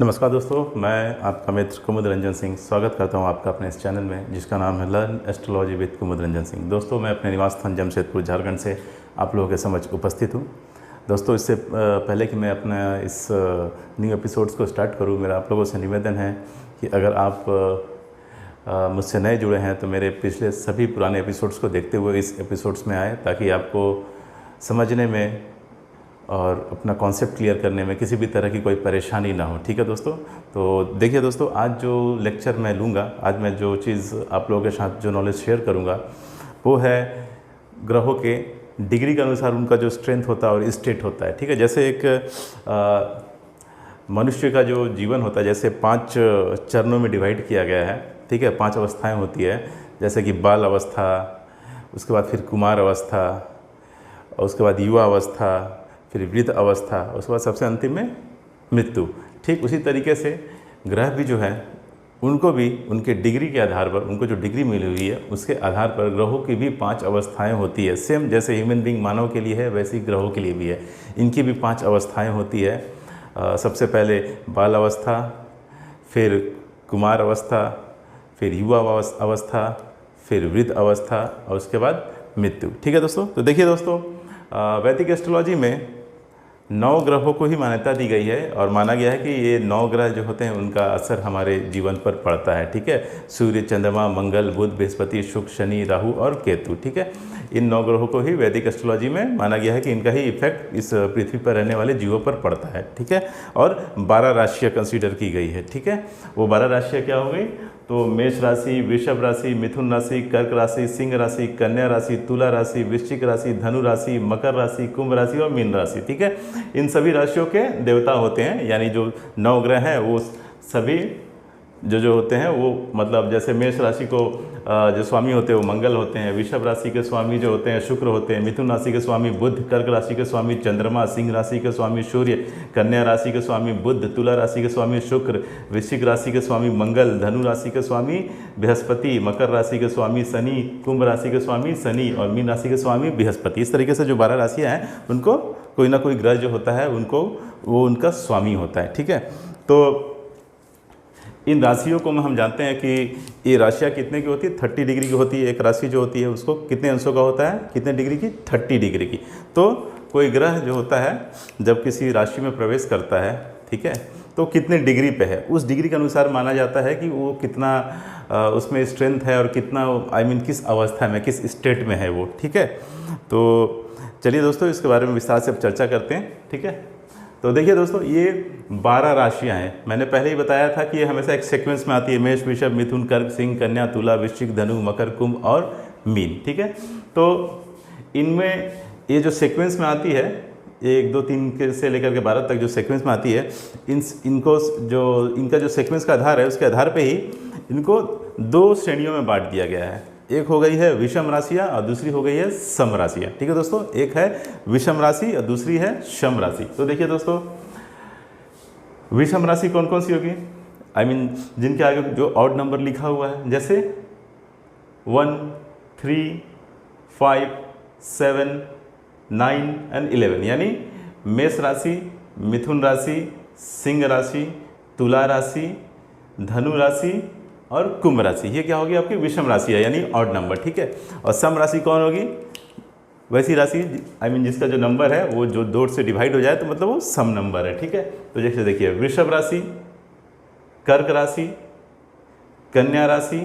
नमस्कार दोस्तों, मैं आपका मित्र कुमुद रंजन सिंह स्वागत करता हूं आपका अपने इस चैनल में जिसका नाम है लर्न एस्ट्रोलॉजी विद कुमुद रंजन सिंह। दोस्तों, मैं अपने निवास स्थान जमशेदपुर झारखंड से आप लोगों के समक्ष उपस्थित हूं। दोस्तों, इससे पहले कि मैं अपना इस न्यू एपिसोड्स को स्टार्ट करूं, मेरा आप लोगों से निवेदन है कि अगर आप मुझसे नए जुड़े हैं तो मेरे पिछले सभी पुराने एपिसोड्स को देखते हुए इस एपिसोड्स में आए, ताकि आपको समझने में और अपना कॉन्सेप्ट क्लियर करने में किसी भी तरह की कोई परेशानी ना हो। ठीक है दोस्तों। तो देखिए दोस्तों, आज जो लेक्चर मैं लूँगा, आज मैं जो चीज़ आप लोगों के साथ जो नॉलेज शेयर करूँगा वो है ग्रहों के डिग्री के अनुसार उनका जो स्ट्रेंथ होता है और स्टेट होता है। ठीक है। जैसे एक मनुष्य का जो जीवन होता है, जैसे 5 चरणों में डिवाइड किया गया है। ठीक है। 5 अवस्थाएँ होती है, जैसे कि बाल अवस्था, उसके बाद फिर कुमार अवस्था, और उसके बाद युवा अवस्था, फिर वृद्ध अवस्था, उसके बाद सबसे अंतिम में मृत्यु। ठीक उसी तरीके से ग्रह भी जो है उनको भी उनके डिग्री के आधार पर, उनको जो डिग्री मिली हुई है उसके आधार पर ग्रहों की भी 5 अवस्थाएं होती है। सेम जैसे ह्यूमन बीइंग मानव के लिए है, वैसे ही ग्रहों के लिए भी है। इनकी भी 5 अवस्थाएं होती है। सबसे पहले बाल अवस्था, फिर कुमार अवस्था, फिर युवा अवस्था, फिर वृद्ध अवस्था, और उसके बाद मृत्यु। ठीक है दोस्तों। तो देखिए दोस्तों, वैदिक एस्ट्रोलॉजी में 9 ग्रहों को ही मान्यता दी गई है और माना गया है कि ये 9 ग्रह जो होते हैं उनका असर हमारे जीवन पर पड़ता है। ठीक है। सूर्य, चंद्रमा, मंगल, बुध, बृहस्पति, शुक्र, शनि, राहु और केतु। ठीक है। इन 9 ग्रहों को ही वैदिक एस्ट्रोलॉजी में माना गया है कि इनका ही इफेक्ट इस पृथ्वी पर रहने वाले जीवों पर पड़ता है। ठीक है। और 12 राशियाँ कंसीडर की गई है। ठीक है। वो 12 राशियाँ क्या हो गई? तो मेष राशि, वृषभ राशि, मिथुन राशि, कर्क राशि, सिंह राशि, कन्या राशि, तुला राशि, वृश्चिक राशि, धनु राशि, मकर राशि, कुंभ राशि और मीन राशि। ठीक है। इन सभी राशियों के देवता होते हैं, यानी जो 9 ग्रह हैं वो सभी जो होते हैं वो, मतलब जैसे मेष राशि को जो स्वामी होते हैं वो मंगल होते हैं, वृषभ राशि के स्वामी जो होते हैं शुक्र होते हैं, मिथुन राशि के स्वामी बुध, कर्क राशि के स्वामी चंद्रमा, सिंह राशि के स्वामी सूर्य, कन्या राशि के स्वामी बुध, तुला राशि के स्वामी शुक्र, वृश्चिक राशि के स्वामी मंगल, धनु राशि के स्वामी बृहस्पति, मकर राशि के स्वामी शनि, कुंभ राशि के स्वामी शनि और मीन राशि के स्वामी बृहस्पति। इस तरीके से जो 12 राशियाँ हैं उनको कोई ना कोई ग्रह जो होता है उनको वो उनका स्वामी होता है। ठीक है। तो इन राशियों को हम जानते हैं कि ये राशियाँ कितने की होती है? 30 डिग्री की होती है। एक राशि जो होती है उसको कितने अंशों का होता है? कितने डिग्री की? 30 डिग्री की। तो कोई ग्रह जो होता है जब किसी राशि में प्रवेश करता है, ठीक है, तो कितने डिग्री पे है, उस डिग्री के अनुसार माना जाता है कि वो कितना उसमें स्ट्रेंथ है और कितना किस अवस्था में, किस स्टेट में है वो। ठीक है। तो चलिए दोस्तों, इसके बारे में विस्तार से अब चर्चा करते हैं। ठीक है। तो देखिए दोस्तों, ये 12 राशियां हैं। मैंने पहले ही बताया था कि ये हमेशा एक सीक्वेंस में आती है। मेष, वृषभ, मिथुन, कर्क, सिंह, कन्या, तुला, वृश्चिक, धनु, मकर, कुंभ और मीन। ठीक है। तो इनमें ये जो सीक्वेंस में आती है, 1 2 3 के से लेकर के 12 तक जो सीक्वेंस में आती है, इनका जो सीक्वेंस का आधार है उसके आधार पे ही इनको 2 श्रेणियों में बांट दिया गया है। एक हो गई है विषम राशियाँ और दूसरी हो गई है सम राशियाँ। ठीक है दोस्तों। एक है विषम राशि और दूसरी है सम राशि। तो देखिए दोस्तों, विषम राशि कौन कौन सी होगी? जिनके आगे जो ऑड नंबर लिखा हुआ है, जैसे 1 3 5 7 9 एंड 11, यानी मेष राशि, मिथुन राशि, सिंह राशि, तुला राशि, धनु राशि और कुंभ राशि। ये क्या होगी? आपकी विषम राशि है, यानी ऑड नंबर। ठीक है। और सम राशि कौन होगी? वैसी राशि जिसका जो नंबर है वो जो 2 से डिवाइड हो जाए तो मतलब वो सम नंबर है। ठीक है। तो जैसे देखिए, वृषभ राशि, कर्क राशि, कन्या राशि,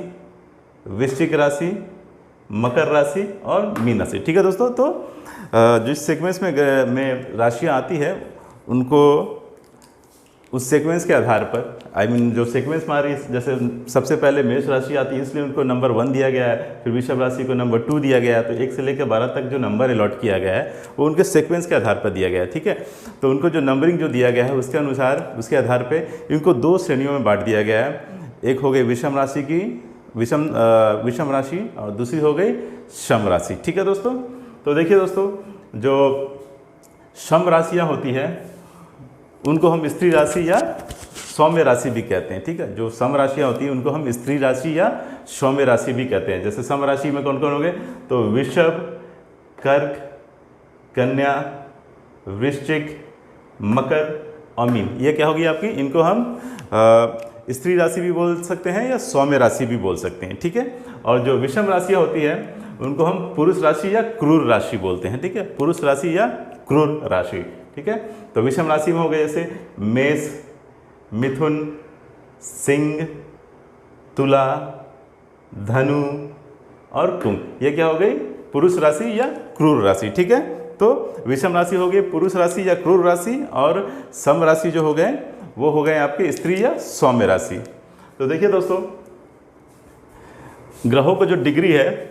वृश्चिक राशि, मकर राशि और मीन राशि। ठीक है दोस्तों। तो जिस सीक्वेंस में राशियाँ आती है उनको उस सीक्वेंस के आधार पर, जो सीक्वेंस हमारी, जैसे सबसे पहले मेष राशि आती है इसलिए उनको नंबर 1 दिया गया है, फिर वृषभ राशि को नंबर 2 दिया गया है। तो 1 से लेकर 12 तक जो नंबर अलॉट किया गया है वो उनके सीक्वेंस के आधार पर दिया गया है। ठीक है। तो उनको जो नंबरिंग जो दिया गया है उसके अनुसार, उसके आधार पर इनको 2 श्रेणियों में बांट दिया गया है। एक हो गई विषम राशि की विषम राशि और दूसरी हो गई सम राशि। ठीक है दोस्तों। तो देखिए दोस्तों, जो सम राशियाँ होती है उनको हम स्त्री राशि या सौम्य राशि भी कहते हैं। ठीक है। जो सम राशियाँ होती हैं उनको हम स्त्री राशि या सौम्य राशि भी कहते हैं। जैसे सम राशि में कौन कौन हो गए? तो वृषभ, कर्क, कन्या, वृश्चिक, मकर अमीन, ये क्या होगी आपकी, इनको हम स्त्री राशि भी बोल सकते हैं या सौम्य राशि भी बोल सकते हैं, ठीक है। और जो विषम राशियाँ होती है उनको हम पुरुष राशि या क्रूर राशि बोलते हैं, ठीक है, पुरुष राशि या क्रूर राशि, ठीक है। तो विषम राशि में हो गए जैसे मेष, मिथुन, सिंह, तुला, धनु और कुंभ, ये क्या हो गई, पुरुष राशि या क्रूर राशि, ठीक है। तो विषम राशि हो गई पुरुष राशि या क्रूर राशि, और सम राशि जो हो गए वो हो गए आपके स्त्री या सौम्य राशि। तो देखिए दोस्तों, ग्रहों को जो डिग्री है,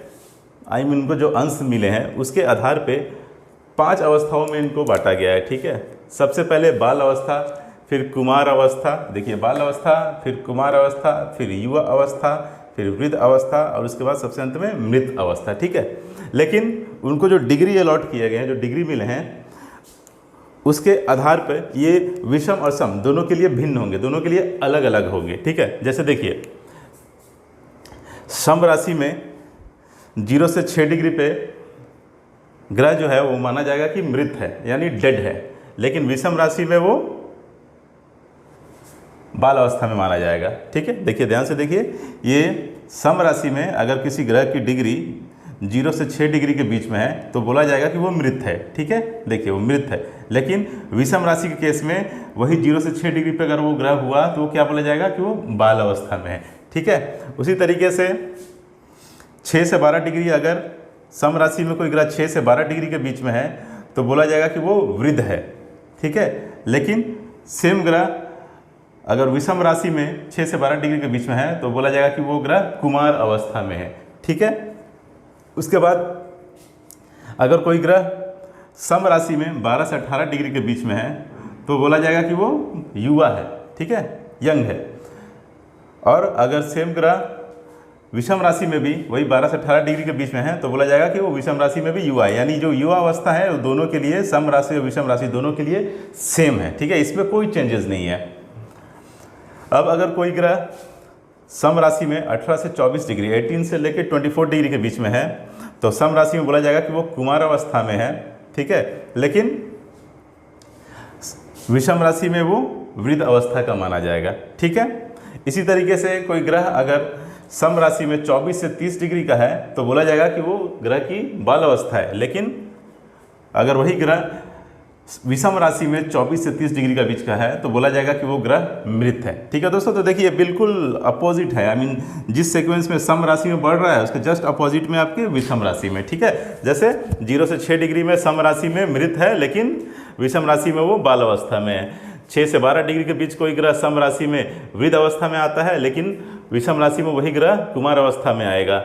उनको जो अंश मिले हैं उसके आधार पे 5 अवस्थाओं में इनको बांटा गया है, ठीक है। सबसे पहले बाल अवस्था, फिर कुमार अवस्था, देखिए बाल अवस्था, फिर कुमार अवस्था, फिर युवा अवस्था, फिर वृद्ध अवस्था, और उसके बाद सबसे अंत में मृत अवस्था, ठीक है। लेकिन उनको जो डिग्री अलॉट किए गए हैं, जो डिग्री मिले हैं, उसके आधार पर ये विषम और सम दोनों के लिए भिन्न होंगे, दोनों के लिए अलग अलग होंगे, ठीक है। जैसे देखिए, सम राशि में 0 से 6 डिग्री पे ग्रह जो है वो माना जाएगा कि मृत है, यानी डेड है। लेकिन विषम राशि में वो बाल अवस्था में माना जाएगा, ठीक है। देखिए ध्यान से देखिए, ये सम राशि में अगर किसी ग्रह की डिग्री 0 से 6 डिग्री के बीच में है तो बोला जाएगा कि वो मृत है, ठीक है, देखिए वो मृत है। लेकिन विषम राशि के केस में वही 0 से 6 डिग्री पे अगर वो ग्रह हुआ तो वो क्या बोला जाएगा कि वो बाल अवस्था में है, ठीक है। उसी तरीके से 6 से 12 डिग्री अगर सम राशि में कोई ग्रह 6 से 12 डिग्री के बीच में है तो बोला जाएगा कि वो वृद्ध है, ठीक है। लेकिन सेम ग्रह अगर विषम राशि में 6 से 12 डिग्री के बीच में है तो बोला जाएगा कि वो ग्रह कुमार अवस्था में है, ठीक है। उसके बाद अगर कोई ग्रह सम राशि में 12 से 18 डिग्री के बीच में है तो बोला जाएगा कि वो युवा है, ठीक है, यंग है। और अगर सेम ग्रह विषम राशि में भी वही 12 से 18 डिग्री के बीच में है तो बोला जाएगा कि वो विषम राशि में भी युवा है, यानी जो युवा अवस्था है वो दोनों के लिए, सम राशि और विषम राशि दोनों के लिए सेम है, ठीक है, इसमें कोई चेंजेस नहीं है। अब अगर कोई ग्रह सम राशि में 18 से 24 डिग्री, 18 से लेकर 24 डिग्री के बीच में है तो सम राशि में बोला जाएगा कि वो कुमार अवस्था में है, ठीक है। लेकिन विषम राशि में वो वृद्ध अवस्था का माना जाएगा, ठीक है। इसी तरीके से कोई ग्रह अगर सम राशि में 24 से 30 डिग्री का है तो बोला जाएगा कि वो ग्रह की बाल अवस्था है। लेकिन अगर वही ग्रह विषम राशि में 24 से 30 डिग्री का बीच का है तो बोला जाएगा कि वो ग्रह मृत है, ठीक है दोस्तों। तो देखिए बिल्कुल अपोजिट है, जिस सीक्वेंस में सम राशि में बढ़ रहा है उसके जस्ट अपोजिट में आपके विषम राशि में, ठीक है। जैसे 0 से 6 डिग्री में सम राशि में मृत है लेकिन विषम राशि में वो बाल अवस्था में है। 6 से 12 डिग्री के बीच कोई ग्रह सम राशि में वृद्ध अवस्था में आता है लेकिन विषम राशि में वही ग्रह कुमार अवस्था में आएगा।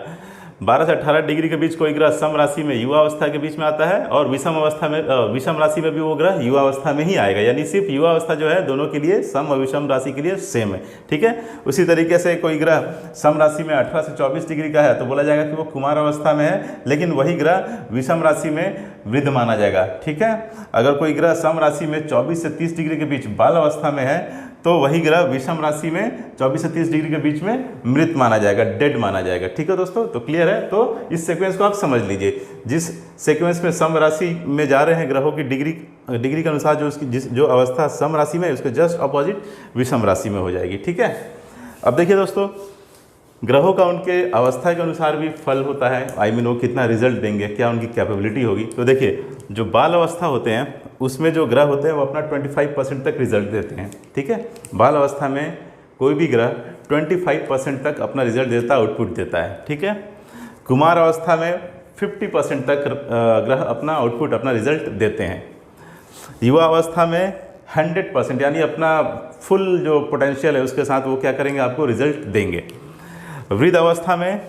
12 से 18 डिग्री के बीच कोई ग्रह सम राशि में युवा अवस्था के बीच में आता है और विषम राशि में भी वो ग्रह युवा अवस्था में ही आएगा, यानी सिर्फ युवा अवस्था जो है दोनों के लिए, सम और विषम राशि के लिए सेम है, ठीक है। उसी तरीके से कोई ग्रह सम राशि में 18 से 24 डिग्री का है तो बोला जाएगा कि वो कुमार अवस्था में है, लेकिन वही ग्रह विषम राशि में वृद्ध माना जाएगा, ठीक है। अगर कोई ग्रह सम राशि में 24 से 30 डिग्री के बीच बाल अवस्था में है तो वही ग्रह विषम राशि में 24 से 30 डिग्री के बीच में मृत माना जाएगा, डेड माना जाएगा, ठीक है दोस्तों। तो क्लियर है, तो इस सीक्वेंस को आप समझ लीजिए। जिस सीक्वेंस में सम राशि में जा रहे हैं ग्रहों की डिग्री के अनुसार जो अवस्था सम राशि में है उसके जस्ट अपोजिट विषम राशि में हो जाएगी, ठीक है। अब देखिए दोस्तों, ग्रहों का उनके अवस्था के अनुसार भी फल होता है, वो कितना रिजल्ट देंगे, क्या उनकी कैपेबिलिटी होगी। तो देखिए, जो बाल अवस्था होते हैं उसमें जो ग्रह होते हैं वो अपना 25% तक रिजल्ट देते हैं, ठीक है। बाल अवस्था में कोई भी ग्रह 25% तक अपना रिजल्ट देता है, आउटपुट देता है, ठीक है। कुमार अवस्था में 50% तक ग्रह अपना आउटपुट, अपना रिजल्ट देते हैं। युवा अवस्था में 100% यानी अपना फुल जो पोटेंशियल है उसके साथ वो क्या करेंगे, आपको रिजल्ट देंगे। वृद्ध अवस्था में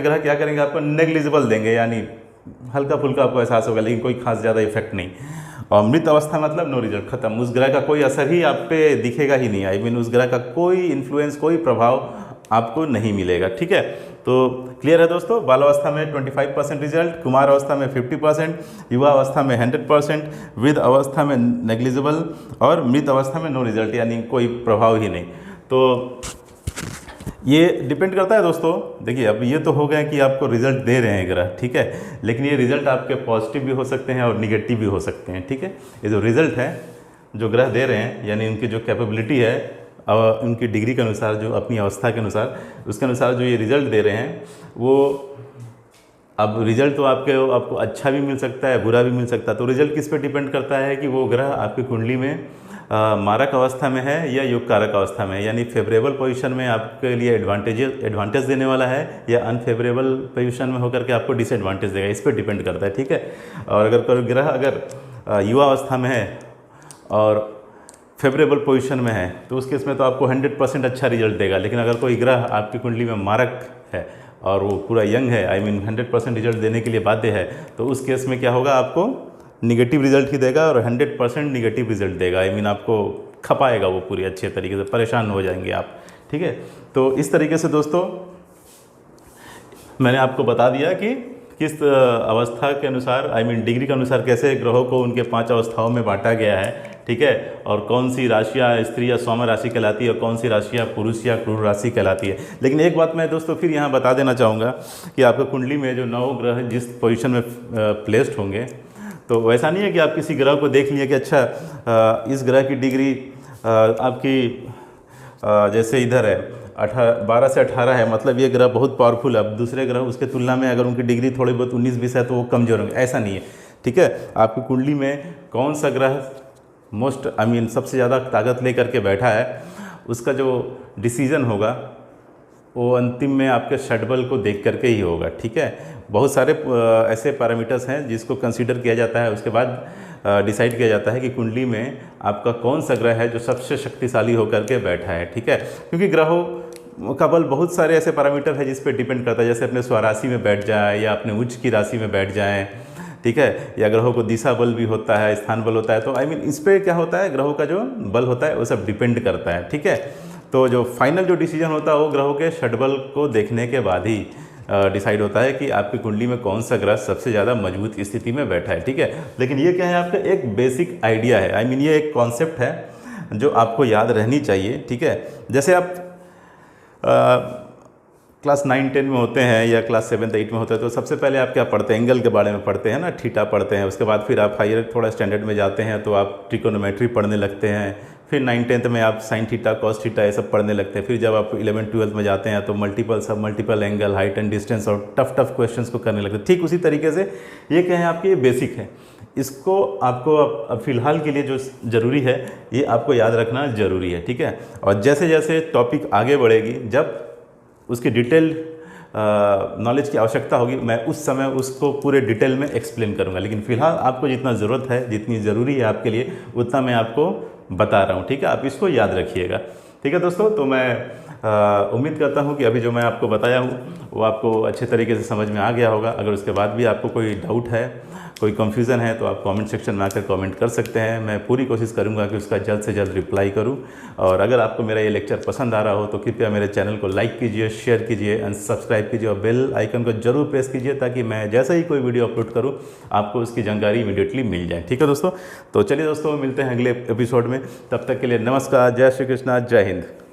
ग्रह क्या करेंगे, आपको नेग्लिजिबल देंगे, यानी हल्का फुल्का आपको एहसास होगा लेकिन कोई खास ज़्यादा इफेक्ट नहीं। और मृत अवस्था मतलब नो रिजल्ट, खत्म, उस ग्रह का कोई असर ही आप पे दिखेगा ही नहीं, उस ग्रह का कोई इन्फ्लुएंस, कोई प्रभाव आपको नहीं मिलेगा, ठीक है। तो क्लियर है दोस्तों, बाल अवस्था में 25% रिजल्ट, कुमार अवस्था में 50%, युवा अवस्था में 100%, वृद्ध अवस्था में नेग्लिजिबल और मृत अवस्था में नो रिजल्ट, यानी कोई प्रभाव ही नहीं। तो ये डिपेंड करता है दोस्तों। देखिए, अब ये तो हो गया कि आपको रिजल्ट दे रहे हैं ग्रह, ठीक है, लेकिन ये रिजल्ट आपके पॉजिटिव भी हो सकते हैं और निगेटिव भी हो सकते हैं, ठीक है। ये जो रिजल्ट है जो ग्रह दे रहे हैं, यानी उनकी जो कैपेबिलिटी है और उनकी डिग्री के अनुसार, जो अपनी अवस्था के अनुसार, उसके अनुसार जो ये रिज़ल्ट दे रहे हैं, वो अब रिज़ल्ट तो आपको अच्छा भी मिल सकता है, बुरा भी मिल सकता है। तो रिज़ल्ट किस पे डिपेंड करता है कि वो ग्रह आपकी कुंडली में मारक अवस्था में है या योग कारक अवस्था में है, यानी फेवरेबल पोजीशन में आपके लिए एडवांटेज देने वाला है या अनफेवरेबल पोजीशन में होकर के आपको डिसएडवांटेज देगा, इस पर डिपेंड करता है, ठीक है। और अगर कोई ग्रह अगर युवा अवस्था में है और फेवरेबल पोजीशन में है तो उस केस में तो आपको 100% अच्छा रिजल्ट देगा। लेकिन अगर कोई ग्रह आपकी कुंडली में मारक है और वो पूरा यंग है, 100% रिजल्ट देने के लिए बाध्य है, तो उस केस में क्या होगा, आपको निगेटिव रिजल्ट ही देगा और 100% निगेटिव रिजल्ट देगा। आपको खपाएगा वो पूरी अच्छे तरीके से, परेशान हो जाएंगे आप, ठीक है। तो इस तरीके से दोस्तों मैंने आपको बता दिया कि किस अवस्था के अनुसार, डिग्री के अनुसार कैसे ग्रहों को उनके 5 अवस्थाओं में बांटा गया है, ठीक है। और कौन सी राशियाँ स्त्री या सौम्य राशि कहलाती है और कौन सी राशियाँ पुरुष या क्रूर राशि कहलाती है। लेकिन एक बात मैं दोस्तों फिर यहाँ बता देना चाहूँगा कि आपकी कुंडली में जो 9 ग्रह जिस पोजीशन में प्लेस्ड होंगे, तो वैसा नहीं है कि आप किसी ग्रह को देख लिए कि अच्छा इस ग्रह की डिग्री आपकी जैसे इधर है 12 से 18 है, मतलब ये ग्रह बहुत पावरफुल है। अब दूसरे ग्रह उसके तुलना में अगर उनकी डिग्री थोड़ी बहुत 19-20 है तो वो कमज़ोर होंगे, ऐसा नहीं है, ठीक है। आपकी कुंडली में कौन सा ग्रह सबसे ज़्यादा ताकत लेकर के बैठा है, उसका जो डिसीजन होगा वो अंतिम में आपके षटबल को देख करके ही होगा, ठीक है। बहुत सारे ऐसे पैरामीटर्स हैं जिसको कंसीडर किया जाता है, उसके बाद डिसाइड किया जाता है कि कुंडली में आपका कौन सा ग्रह है जो सबसे शक्तिशाली होकर के बैठा है, ठीक है। क्योंकि ग्रहों का बल बहुत सारे ऐसे पैरामीटर है जिस पे डिपेंड करता है, जैसे अपने स्वराशि में बैठ जाए या अपने उच्च की राशि में बैठ जाएं, ठीक है। या ग्रहों को दिशा बल भी होता है, स्थान बल होता है। तो इस पर क्या होता है, ग्रहों का जो बल होता है वो सब डिपेंड करता है, ठीक है। तो जो फाइनल जो डिसीजन होता है वो ग्रहों के षटबल को देखने के बाद ही डिसाइड होता है कि आपकी कुंडली में कौन सा ग्रह सबसे ज़्यादा मजबूत स्थिति में बैठा है, ठीक है। लेकिन ये क्या है, आपका एक बेसिक आइडिया है, ये एक कॉन्सेप्ट है जो आपको याद रहनी चाहिए, ठीक है। जैसे आप क्लास 9-10 में होते हैं या क्लास 7-8 में होते हैं तो सबसे पहले आप क्या पढ़ते हैं, एंगल के बारे में पढ़ते हैं ना, थीटा पढ़ते हैं। उसके बाद फिर आप हायर थोड़ा स्टैंडर्ड में जाते हैं तो आप ट्रिकोनोमेट्री पढ़ने लगते हैं। फिर 9-10 में आप साइन थीटा, कॉस थीटा ये सब पढ़ने लगते हैं। फिर जब आप 11-12 में जाते हैं तो multiple angle, height and distance और टफ क्वेश्चंस को करने लगते हैं। ठीक उसी तरीके से ये क्या है, आपकी बेसिक है, इसको आपको फ़िलहाल के लिए जो ज़रूरी है ये आपको याद रखना ज़रूरी है, ठीक है। और जैसे जैसे टॉपिक आगे बढ़ेगी, जब उसकी डिटेल नॉलेज की आवश्यकता होगी, मैं उस समय उसको पूरे डिटेल में एक्सप्लेन करूंगा। लेकिन फ़िलहाल आपको जितना ज़रूरत है, जितनी ज़रूरी है आपके लिए, उतना मैं आपको बता रहा हूँ, ठीक है। आप इसको याद रखिएगा, ठीक है दोस्तों। तो मैं उम्मीद करता हूँ कि अभी जो मैं आपको बताया हूँ वो आपको अच्छे तरीके से समझ में आ गया होगा। अगर उसके बाद भी आपको कोई डाउट है, कोई कन्फ्यूज़न है तो आप कमेंट सेक्शन में आकर कमेंट कर सकते हैं। मैं पूरी कोशिश करूंगा कि उसका जल्द से जल्द रिप्लाई करूं। और अगर आपको मेरा ये लेक्चर पसंद आ रहा हो तो कृपया मेरे चैनल को लाइक कीजिए, शेयर कीजिए एंड सब्सक्राइब कीजिए और बेल आइकन को जरूर प्रेस कीजिए ताकि मैं जैसा ही कोई वीडियो अपलोड करूँ आपको उसकी जानकारी इमीडिएटली मिल जाए, ठीक है दोस्तों। तो चलिए दोस्तों, मिलते हैं अगले एपिसोड में। तब तक के लिए नमस्कार, जय श्री कृष्णा, जय हिंद।